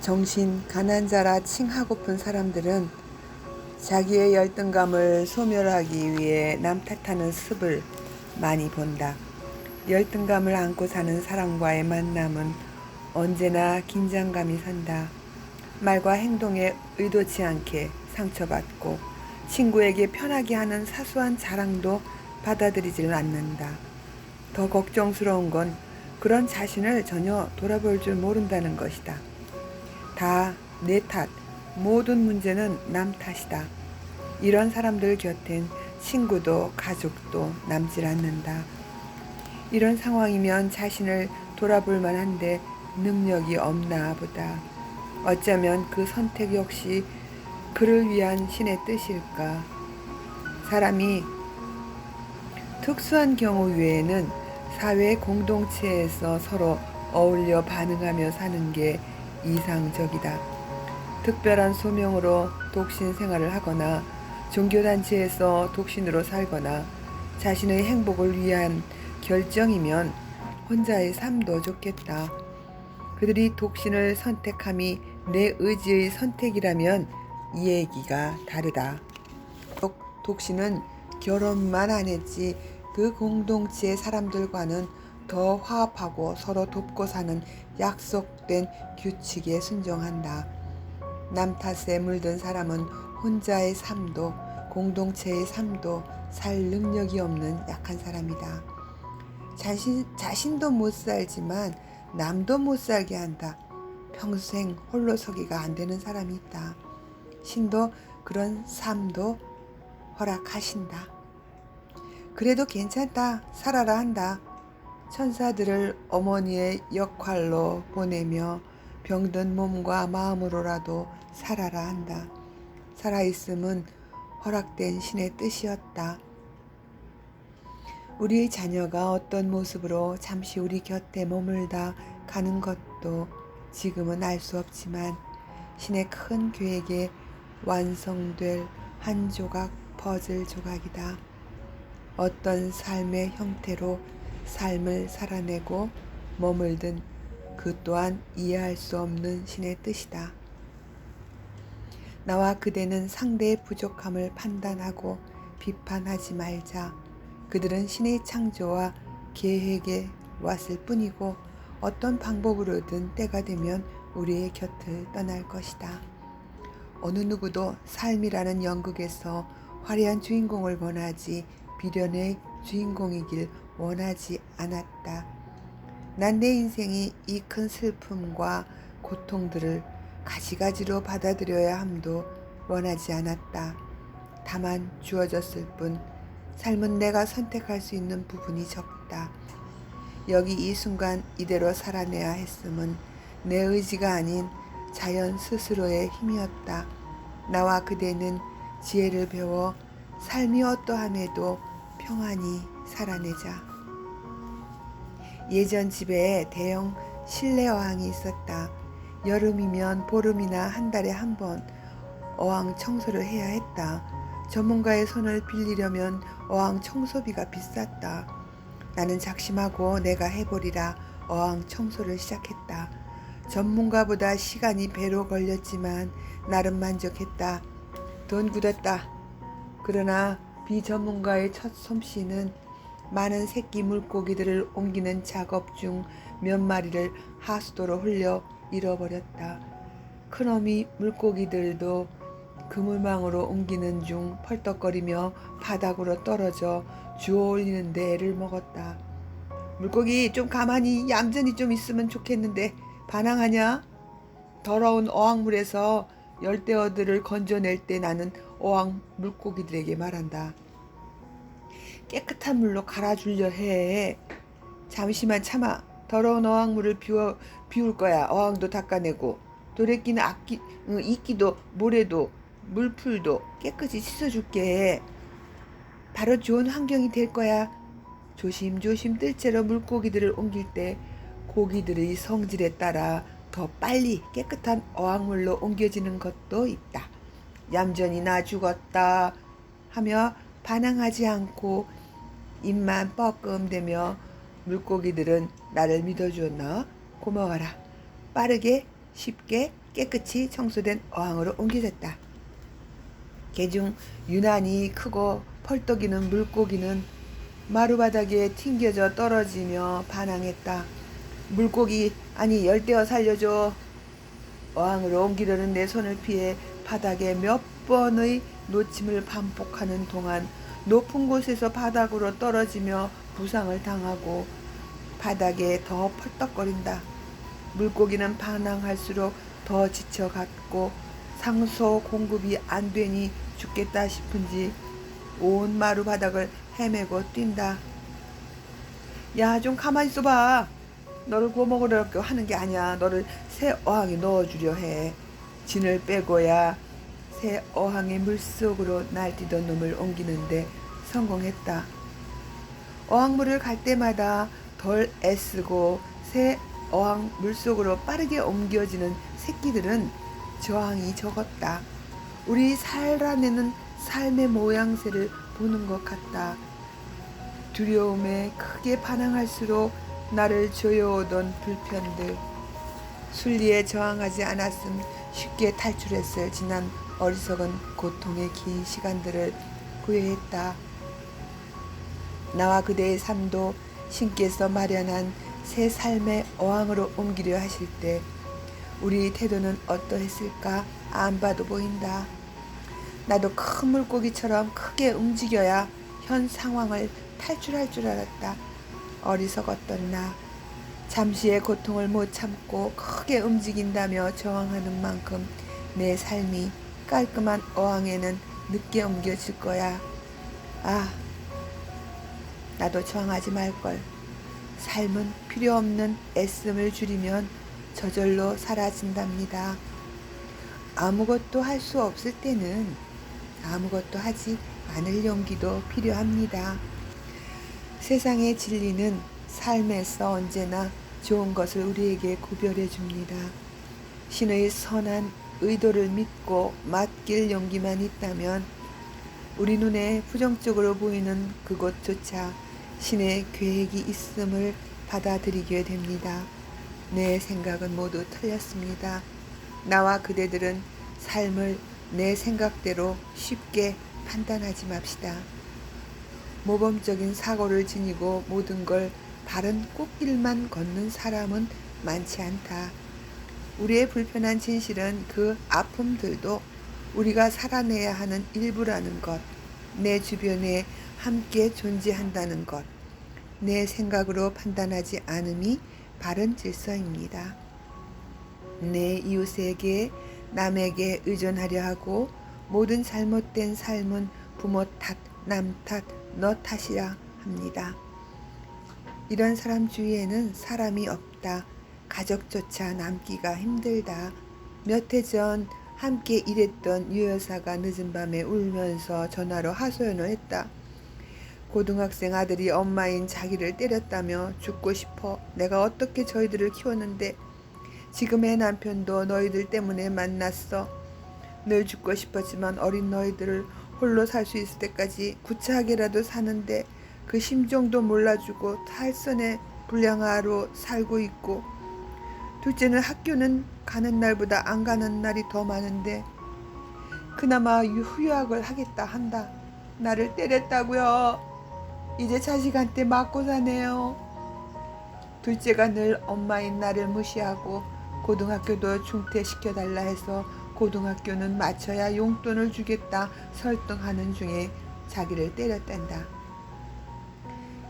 정신 가난자라 칭하고픈 사람들은 자기의 열등감을 소멸하기 위해 남 탓하는 습을 많이 본다. 열등감을 안고 사는 사람과의 만남은 언제나 긴장감이 산다. 말과 행동에 의도치 않게 상처받고 친구에게 편하게 하는 사소한 자랑도 받아들이질 않는다. 더 걱정스러운 건 그런 자신을 전혀 돌아볼 줄 모른다는 것이다. 다 내 탓, 모든 문제는 남 탓이다. 이런 사람들 곁엔 친구도 가족도 남질 않는다. 이런 상황이면 자신을 돌아볼 만한데 능력이 없나 보다. 어쩌면 그 선택 역시 그를 위한 신의 뜻일까. 사람이 특수한 경우 외에는 사회 공동체에서 서로 어울려 반응하며 사는 게 이상적이다. 특별한 소명으로 독신 생활을 하거나 종교단체에서 독신으로 살거나 자신의 행복을 위한 결정이면 혼자의 삶도 좋겠다. 그들이 독신을 선택함이 내 의지의 선택이라면 이 얘기가 다르다. 독신은 결혼만 안 했지 그 공동체의 사람들과는 더 화합하고 서로 돕고 사는 약속된 규칙에 순종한다. 남 탓에 물든 사람은 혼자의 삶도 공동체의 삶도 살 능력이 없는 약한 사람이다. 자신도 못 살지만 남도 못 살게 한다. 평생 홀로 서기가 안 되는 사람이 있다. 신도 그런 삶도 허락하신다. 그래도 괜찮다. 살아라 한다. 천사들을 어머니의 역할로 보내며 병든 몸과 마음으로라도 살아라 한다. 살아있음은 허락된 신의 뜻이었다. 우리의 자녀가 어떤 모습으로 잠시 우리 곁에 머물다 가는 것도 지금은 알 수 없지만 신의 큰 계획에 완성될 한 조각 퍼즐 조각이다. 어떤 삶의 형태로 삶을 살아내고 머물든 그 또한 이해할 수 없는 신의 뜻이다. 나와 그대는 상대의 부족함을 판단하고 비판하지 말자. 그들은 신의 창조와 계획에 왔을 뿐이고 어떤 방법으로든 때가 되면 우리의 곁을 떠날 것이다. 어느 누구도 삶이라는 연극에서 화려한 주인공을 원하지 비련의 주인공이길 원하지 않았다. 난 내 인생이 이 큰 슬픔과 고통들을 가지가지로 받아들여야 함도 원하지 않았다. 다만 주어졌을 뿐 삶은 내가 선택할 수 있는 부분이 적다. 여기 이 순간 이대로 살아내야 했음은 내 의지가 아닌 자연 스스로의 힘이었다. 나와 그대는 지혜를 배워 삶이 어떠함에도 평안히 살아내자. 예전 집에 대형 실내 어항이 있었다. 여름이면 보름이나 한 달에 한 번 어항 청소를 해야 했다. 전문가의 손을 빌리려면 어항 청소비가 비쌌다. 나는 작심하고 내가 해보리라 어항 청소를 시작했다. 전문가보다 시간이 배로 걸렸지만 나름 만족했다. 돈 굳었다. 그러나 비전문가의 첫 솜씨는 많은 새끼 물고기들을 옮기는 작업 중 몇 마리를 하수도로 흘려 잃어버렸다. 큰어미 물고기들도 그물망으로 옮기는 중 펄떡거리며 바닥으로 떨어져 주워올리는데 애를 먹었다. 물고기 좀 가만히 얌전히 좀 있으면 좋겠는데 반항하냐? 더러운 어항물에서 열대어들을 건져낼 때 나는 어항 물고기들에게 말한다. 깨끗한 물로 갈아주려 해. 잠시만 참아. 더러운 어항물을 비울 거야. 어항도 닦아내고 돌에 끼는 이끼도 모래도 물풀도 깨끗이 씻어줄게. 바로 좋은 환경이 될 거야. 조심조심 뜰채로 물고기들을 옮길 때 고기들의 성질에 따라 더 빨리 깨끗한 어항물로 옮겨지는 것도 있다. 얌전히 나 죽었다 하며 반항하지 않고 입만 뻐끔대며 물고기들은 나를 믿어주었나? 고마워라. 빠르게 쉽게 깨끗이 청소된 어항으로 옮겨졌다. 개중 유난히 크고 펄떡이는 물고기는 마루바닥에 튕겨져 떨어지며 반항했다. 물고기, 아니 열대어 살려줘. 어항으로 옮기려는 내 손을 피해 바닥에 몇 번의 놓침을 반복하는 동안 높은 곳에서 바닥으로 떨어지며 부상을 당하고 바닥에 더 펄떡거린다. 물고기는 반항할수록 더 지쳐갔고 상소 공급이 안 되니 죽겠다 싶은지 온 마루 바닥을 헤매고 뛴다. 야, 좀 가만히 있어봐. 너를 구워먹으려고 하는 게 아니야. 너를 새 어항에 넣어주려 해. 진을 빼고야 새 어항의 물속으로 날뛰던 놈을 옮기는데 성공했다. 어항물을 갈 때마다 덜 애쓰고 새 어항 물속으로 빠르게 옮겨지는 새끼들은 저항이 적었다. 우리 살아내는 삶의 모양새를 보는 것 같다. 두려움에 크게 반항할수록 나를 조여오던 불편들, 순리에 저항하지 않았음 쉽게 탈출했을 지난 어리석은 고통의 긴 시간들을 후회했다. 나와 그대의 삶도 신께서 마련한 새 삶의 어항으로 옮기려 하실 때 우리 태도는 어떠했을까? 안 봐도 보인다. 나도 큰 물고기처럼 크게 움직여야 현 상황을 탈출할 줄 알았다. 어리석었던 나. 잠시의 고통을 못 참고 크게 움직인다며 저항하는 만큼 내 삶이 깔끔한 어항에는 늦게 옮겨질 거야. 아, 나도 저항하지 말걸. 삶은 필요 없는 애씀을 줄이면 저절로 사라진답니다. 아무것도 할 수 없을 때는 아무것도 하지 않을 용기도 필요합니다. 세상의 진리는 삶에서 언제나 좋은 것을 우리에게 구별해 줍니다. 신의 선한 의도를 믿고 맡길 용기만 있다면 우리 눈에 부정적으로 보이는 그것조차 신의 계획이 있음을 받아들이게 됩니다. 내 생각은 모두 틀렸습니다. 나와 그대들은 삶을 내 생각대로 쉽게 판단하지 맙시다. 모범적인 사고를 지니고 모든 걸 바른 꽃길만 걷는 사람은 많지 않다. 우리의 불편한 진실은 그 아픔들도 우리가 살아내야 하는 일부라는 것, 내 주변에 함께 존재한다는 것, 내 생각으로 판단하지 않음이 바른 질서입니다. 내 이웃에게 남에게 의존하려 하고 모든 잘못된 삶은 부모 탓, 남 탓, 너 탓이라 합니다. 이런 사람 주위에는 사람이 없다. 가족조차 남기가 힘들다. 몇 해 전 함께 일했던 유 여사가 늦은 밤에 울면서 전화로 하소연을 했다. 고등학생 아들이 엄마인 자기를 때렸다며 죽고 싶어. 내가 어떻게 저희들을 키웠는데 지금 애 남편도 너희들 때문에 만났어. 늘 죽고 싶었지만 어린 너희들을 홀로 살 수 있을 때까지 구차하게라도 사는데 그 심정도 몰라주고 탈선의 불량아로 살고 있고, 둘째는 학교는 가는 날보다 안 가는 날이 더 많은데 그나마 휴학을 하겠다 한다. 나를 때렸다고요. 이제 자식한테 맞고 사네요. 둘째가 늘 엄마인 나를 무시하고 고등학교도 중퇴시켜달라 해서 고등학교는 마쳐야 용돈을 주겠다 설득하는 중에 자기를 때렸단다.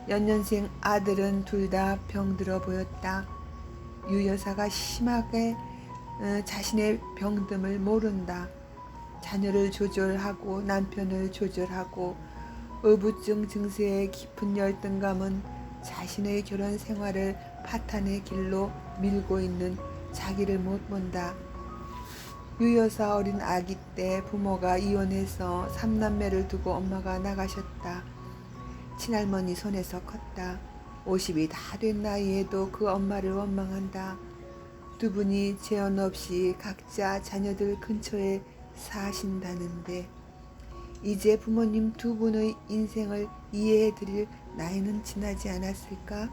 연년생 아들은 둘 다 병들어 보였다. 유 여사가 심하게 자신의 병듦을 모른다. 자녀를 조절하고 남편을 조절하고 의부증 증세의 깊은 열등감은 자신의 결혼 생활을 파탄의 길로 밀고 있는 자기를 못 본다. 유 여사 어린 아기 때 부모가 이혼해서 3남매를 두고 엄마가 나가셨다. 친할머니 손에서 컸다. 50이 다 된 나이에도 그 엄마를 원망한다. 두 분이 재혼 없이 각자 자녀들 근처에 사신다는데 이제 부모님 두 분의 인생을 이해해 드릴 나이는 지나지 않았을까?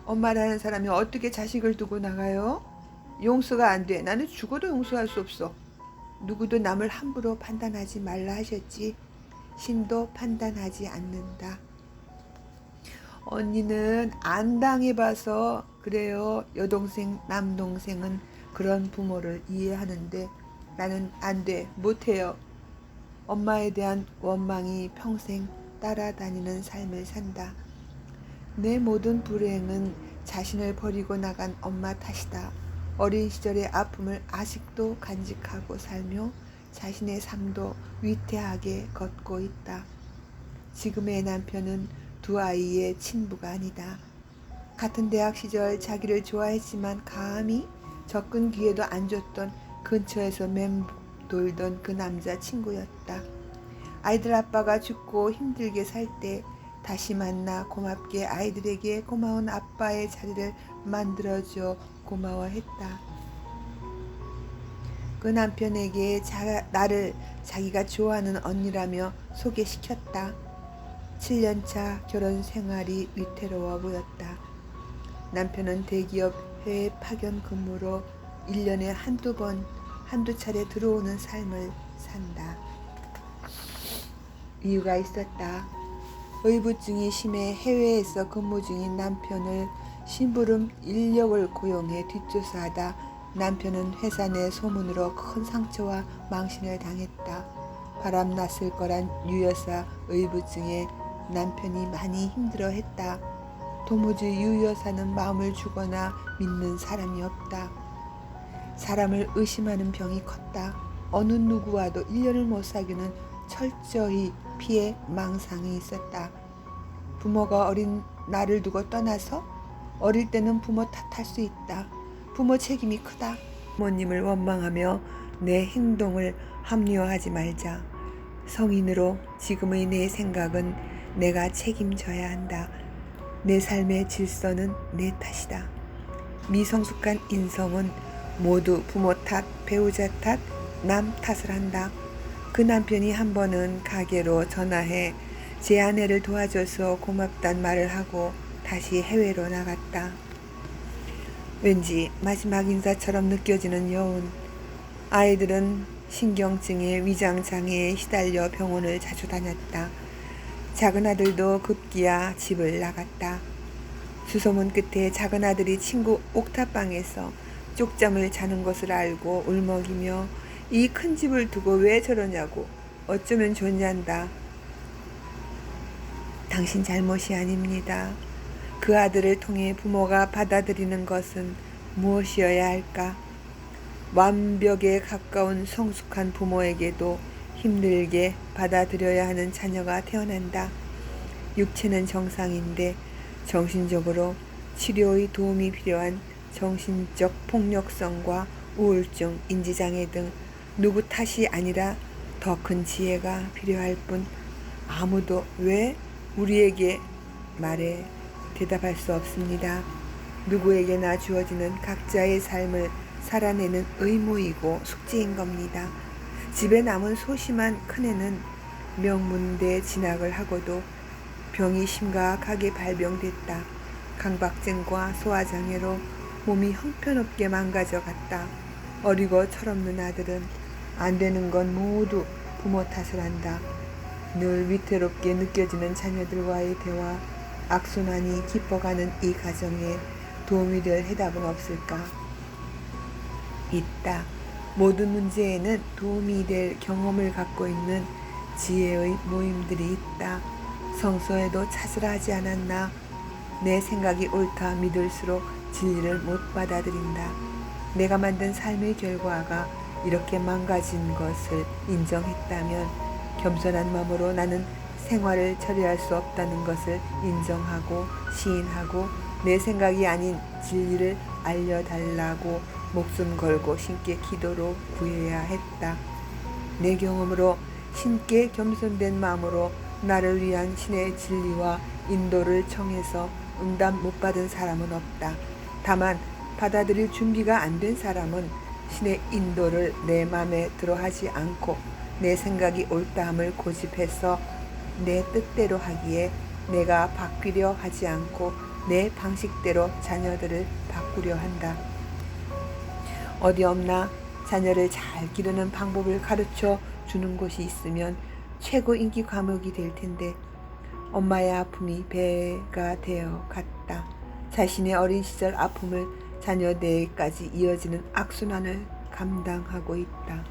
엄마라는 사람이 어떻게 자식을 두고 나가요? 용서가 안 돼. 나는 죽어도 용서할 수 없어. 누구도 남을 함부로 판단하지 말라 하셨지. 신도 판단하지 않는다. 언니는 안 당해봐서 그래요. 여동생, 남동생은 그런 부모를 이해하는데 나는 안 돼. 못해요. 엄마에 대한 원망이 평생 따라다니는 삶을 산다. 내 모든 불행은 자신을 버리고 나간 엄마 탓이다. 어린 시절의 아픔을 아직도 간직하고 살며 자신의 삶도 위태하게 걷고 있다. 지금의 남편은 두 아이의 친부가 아니다. 같은 대학 시절 자기를 좋아했지만 감히 접근 기회도 안 줬던 근처에서 맴돌던 그 남자 친구였다. 아이들 아빠가 죽고 힘들게 살 때 다시 만나 고맙게 아이들에게 고마운 아빠의 자리를 만들어줘 고마워했다. 그 남편에게 나를 자기가 좋아하는 언니라며 소개시켰다. 7년차 결혼 생활이 위태로워 보였다. 남편은 대기업 해외 파견 근무로 1년에 한두 차례 들어오는 삶을 산다. 이유가 있었다. 의부증이 심해 해외에서 근무 중인 남편을 심부름 인력을 고용해 뒷조사하다 남편은 회사 내 소문으로 큰 상처와 망신을 당했다. 바람났을 거란 유 여사 의부증에 남편이 많이 힘들어했다. 도무지 유 여사는 마음을 주거나 믿는 사람이 없다. 사람을 의심하는 병이 컸다. 어느 누구와도 1년을 못 사귀는 철저히 피해 망상이 있었다. 부모가 어린 나를 두고 떠나서 어릴 때는 부모 탓할 수 있다. 부모 책임이 크다. 부모님을 원망하며 내 행동을 합리화하지 말자. 성인으로 지금의 내 생각은 내가 책임져야 한다. 내 삶의 질서는 내 탓이다. 미성숙한 인성은 모두 부모 탓, 배우자 탓, 남 탓을 한다. 그 남편이 한 번은 가게로 전화해 제 아내를 도와줘서 고맙단 말을 하고 다시 해외로 나갔다. 왠지 마지막 인사처럼 느껴지는 여운. 아이들은 신경증에 위장장애에 시달려 병원을 자주 다녔다. 작은 아들도 급기야 집을 나갔다. 수소문 끝에 작은 아들이 친구 옥탑방에서 쪽잠을 자는 것을 알고 울먹이며 이 큰 집을 두고 왜 저러냐고 어쩌면 좋냐한다. 당신 잘못이 아닙니다. 그 아들을 통해 부모가 받아들이는 것은 무엇이어야 할까? 완벽에 가까운 성숙한 부모에게도 힘들게 받아들여야 하는 자녀가 태어난다. 육체는 정상인데 정신적으로 치료의 도움이 필요한 정신적 폭력성과 우울증, 인지장애 등 누구 탓이 아니라 더 큰 지혜가 필요할 뿐 아무도 왜 우리에게 말에 대답할 수 없습니다. 누구에게나 주어지는 각자의 삶을 살아내는 의무이고 숙제인 겁니다. 집에 남은 소심한 큰애는 명문대 진학을 하고도 병이 심각하게 발병됐다. 강박증과 소화장애로 몸이 형편없게 망가져갔다. 어리고 철없는 아들은 안 되는 건 모두 부모 탓을 한다. 늘 위태롭게 느껴지는 자녀들과의 대화, 악순환이 깊어가는 이 가정에 도움이 될 해답은 없을까? 있다. 모든 문제에는 도움이 될 경험을 갖고 있는 지혜의 모임들이 있다. 성서에도 찾으라 하지 않았나? 내 생각이 옳다 믿을수록 진리를 못 받아들인다. 내가 만든 삶의 결과가 이렇게 망가진 것을 인정했다면 겸손한 마음으로 나는 생활을 처리할 수 없다는 것을 인정하고 시인하고 내 생각이 아닌 진리를 알려달라고 목숨 걸고 신께 기도로 구해야 했다. 내 경험으로 신께 겸손된 마음으로 나를 위한 신의 진리와 인도를 청해서 응답 못 받은 사람은 없다. 다만 받아들일 준비가 안 된 사람은 신의 인도를 내 맘에 들어하지 않고 내 생각이 옳다함을 고집해서 내 뜻대로 하기에 내가 바뀌려 하지 않고 내 방식대로 자녀들을 바꾸려 한다. 어디 없나? 자녀를 잘 기르는 방법을 가르쳐 주는 곳이 있으면 최고 인기 과목이 될 텐데 엄마의 아픔이 배가 되어 갔다. 자신의 어린 시절 아픔을 자녀 뇌까지 이어지는 악순환을 감당하고 있다.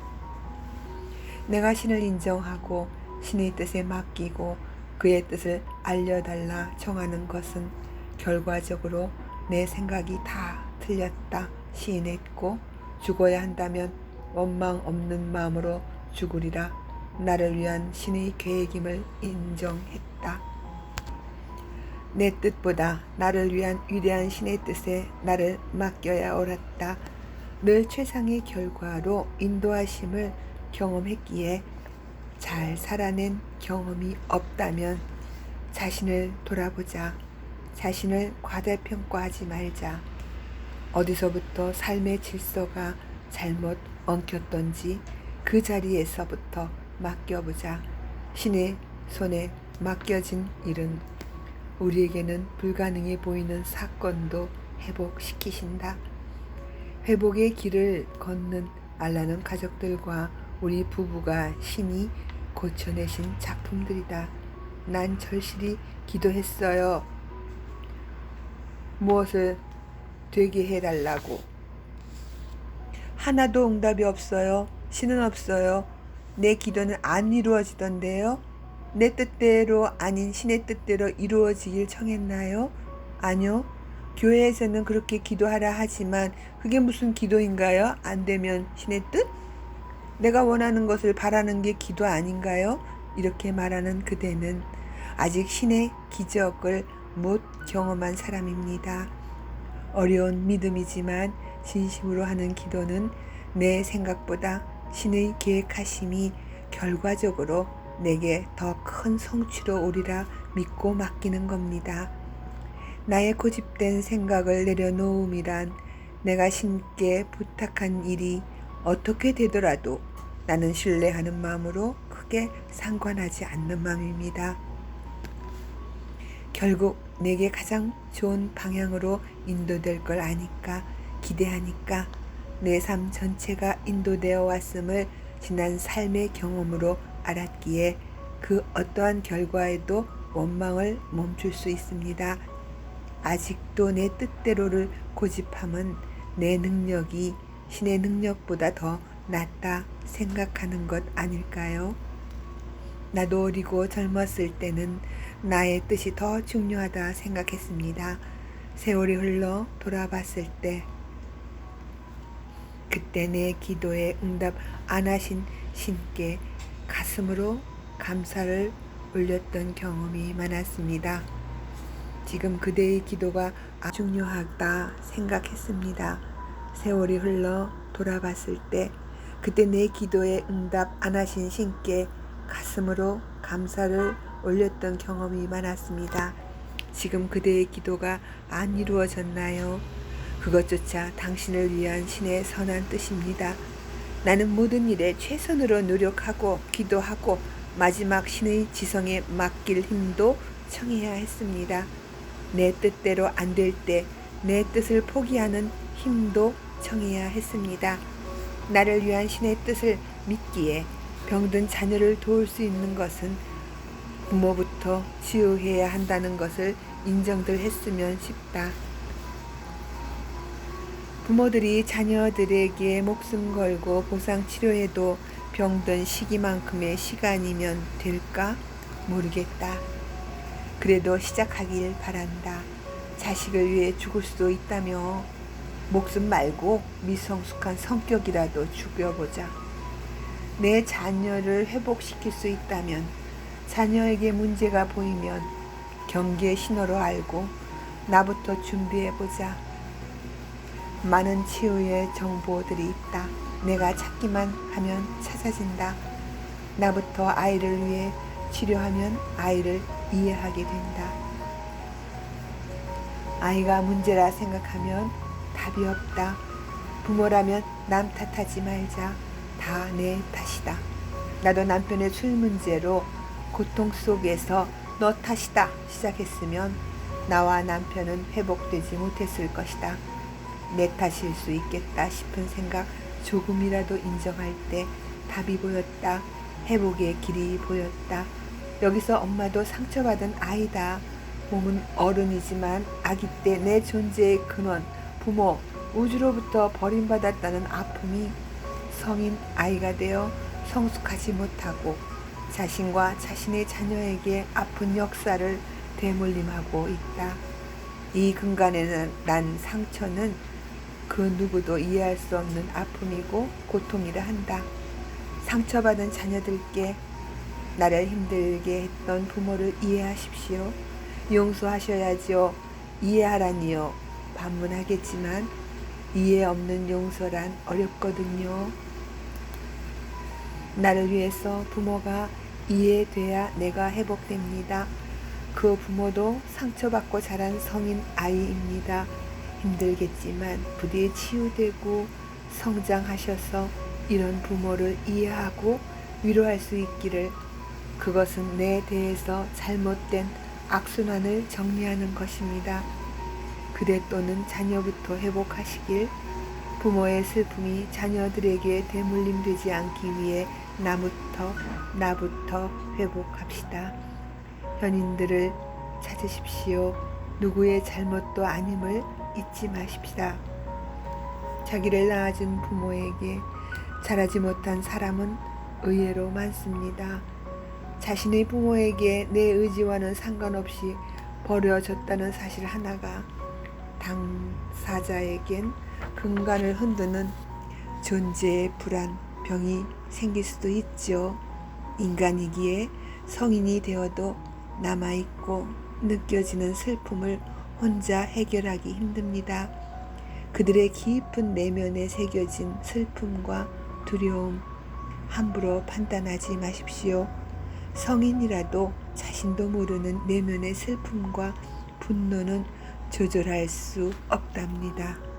내가 신을 인정하고 신의 뜻에 맡기고 그의 뜻을 알려달라 청하는 것은 결과적으로 내 생각이 다 틀렸다 시인했고, 죽어야 한다면 원망 없는 마음으로 죽으리라 나를 위한 신의 계획임을 인정했다. 내 뜻보다 나를 위한 위대한 신의 뜻에 나를 맡겨야 옳았다. 늘 최상의 결과로 인도하심을 경험했기에 잘 살아낸 경험이 없다면 자신을 돌아보자. 자신을 과대평가하지 말자. 어디서부터 삶의 질서가 잘못 엉켰던지 그 자리에서부터 맡겨보자. 신의 손에 맡겨진 일은 우리에게는 불가능해 보이는 사건도 회복시키신다. 회복의 길을 걷는 알라는 가족들과 우리 부부가 신이 고쳐내신 작품들이다. 난 절실히 기도했어요. 무엇을 되게 해달라고. 하나도 응답이 없어요. 신은 없어요. 내 기도는 안 이루어지던데요. 내 뜻대로 아닌 신의 뜻대로 이루어지길 청했나요? 아니요. 교회에서는 그렇게 기도하라 하지만 그게 무슨 기도인가요? 안 되면 신의 뜻? 내가 원하는 것을 바라는 게 기도 아닌가요? 이렇게 말하는 그대는 아직 신의 기적을 못 경험한 사람입니다. 어려운 믿음이지만 진심으로 하는 기도는 내 생각보다 신의 계획하심이 결과적으로 내게 더 큰 성취로 오리라 믿고 맡기는 겁니다. 나의 고집된 생각을 내려놓음이란 내가 신께 부탁한 일이 어떻게 되더라도 나는 신뢰하는 마음으로 크게 상관하지 않는 마음입니다. 결국 내게 가장 좋은 방향으로 인도될 걸 아니까, 기대하니까 내 삶 전체가 인도되어 왔음을 지난 삶의 경험으로 알았기에 그 어떠한 결과에도 원망을 멈출 수 있습니다. 아직도 내 뜻대로를 고집함은 내 능력이 신의 능력보다 더 낫다 생각하는 것 아닐까요? 나도 어리고 젊었을 때는 나의 뜻이 더 중요하다 생각했습니다. 세월이 흘러 돌아봤을 때 그때 내 기도에 응답 안 하신 신께 가슴으로 감사를 올렸던 경험이 많았습니다. 지금 그대의 기도가 아주 중요하다 생각했습니다. 세월이 흘러 돌아봤을 때 그때 내 기도에 응답 안 하신 신께 가슴으로 감사를 올렸던 경험이 많았습니다. 지금 그대의 기도가 안 이루어졌나요? 그것조차 당신을 위한 신의 선한 뜻입니다. 나는 모든 일에 최선으로 노력하고 기도하고 마지막 신의 지성에 맡길 힘도 청해야 했습니다. 내 뜻대로 안 될 때 내 뜻을 포기하는 힘도 청해야 했습니다. 나를 위한 신의 뜻을 믿기에 병든 자녀를 도울 수 있는 것은 부모부터 치유해야 한다는 것을 인정들 했으면 싶다. 부모들이 자녀들에게 목숨 걸고 보상 치료해도 병든 시기만큼의 시간이면 될까? 모르겠다. 그래도 시작하길 바란다. 자식을 위해 죽을 수도 있다며 목숨 말고 미성숙한 성격이라도 죽여보자. 내 자녀를 회복시킬 수 있다면, 자녀에게 문제가 보이면 경계의 신호로 알고 나부터 준비해보자. 많은 치유의 정보들이 있다. 내가 찾기만 하면 찾아진다. 나부터 아이를 위해 치료하면 아이를 이해하게 된다. 아이가 문제라 생각하면 답이 없다. 부모라면 남 탓하지 말자. 다 내 탓이다. 나도 남편의 술 문제로 고통 속에서 너 탓이다 시작했으면 나와 남편은 회복되지 못했을 것이다. 내 탓일 수 있겠다 싶은 생각 조금이라도 인정할 때 답이 보였다. 회복의 길이 보였다. 여기서 엄마도 상처받은 아이다. 몸은 어른이지만 아기 때 내 존재의 근원, 부모, 우주로부터 버림받았다는 아픔이 성인 아이가 되어 성숙하지 못하고 자신과 자신의 자녀에게 아픈 역사를 대물림하고 있다. 이 근간에는 난 상처는 그 누구도 이해할 수 없는 아픔이고 고통이라 한다. 상처받은 자녀들께 나를 힘들게 했던 부모를 이해하십시오. 용서하셔야지요. 이해하라니요. 반문하겠지만 이해 없는 용서란 어렵거든요. 나를 위해서 부모가 이해돼야 내가 회복됩니다. 그 부모도 상처받고 자란 성인 아이입니다. 힘들겠지만 부디 치유되고 성장하셔서 이런 부모를 이해하고 위로할 수 있기를. 그것은 내 대해서 잘못된 악순환을 정리하는 것입니다. 그대 또는 자녀부터 회복하시길. 부모의 슬픔이 자녀들에게 대물림되지 않기 위해 나부터 회복합시다. 현인들을 찾으십시오. 누구의 잘못도 아님을 잊지 마십시다. 자기를 낳아준 부모에게 잘하지 못한 사람은 의외로 많습니다. 자신의 부모에게 내 의지와는 상관없이 버려졌다는 사실 하나가 당사자에겐 근간을 흔드는 존재의 불안, 병이 생길 수도 있죠. 인간이기에 성인이 되어도 남아있고 느껴지는 슬픔을 혼자 해결하기 힘듭니다. 그들의 깊은 내면에 새겨진 슬픔과 두려움, 함부로 판단하지 마십시오. 성인이라도 자신도 모르는 내면의 슬픔과 분노는 조절할 수 없답니다.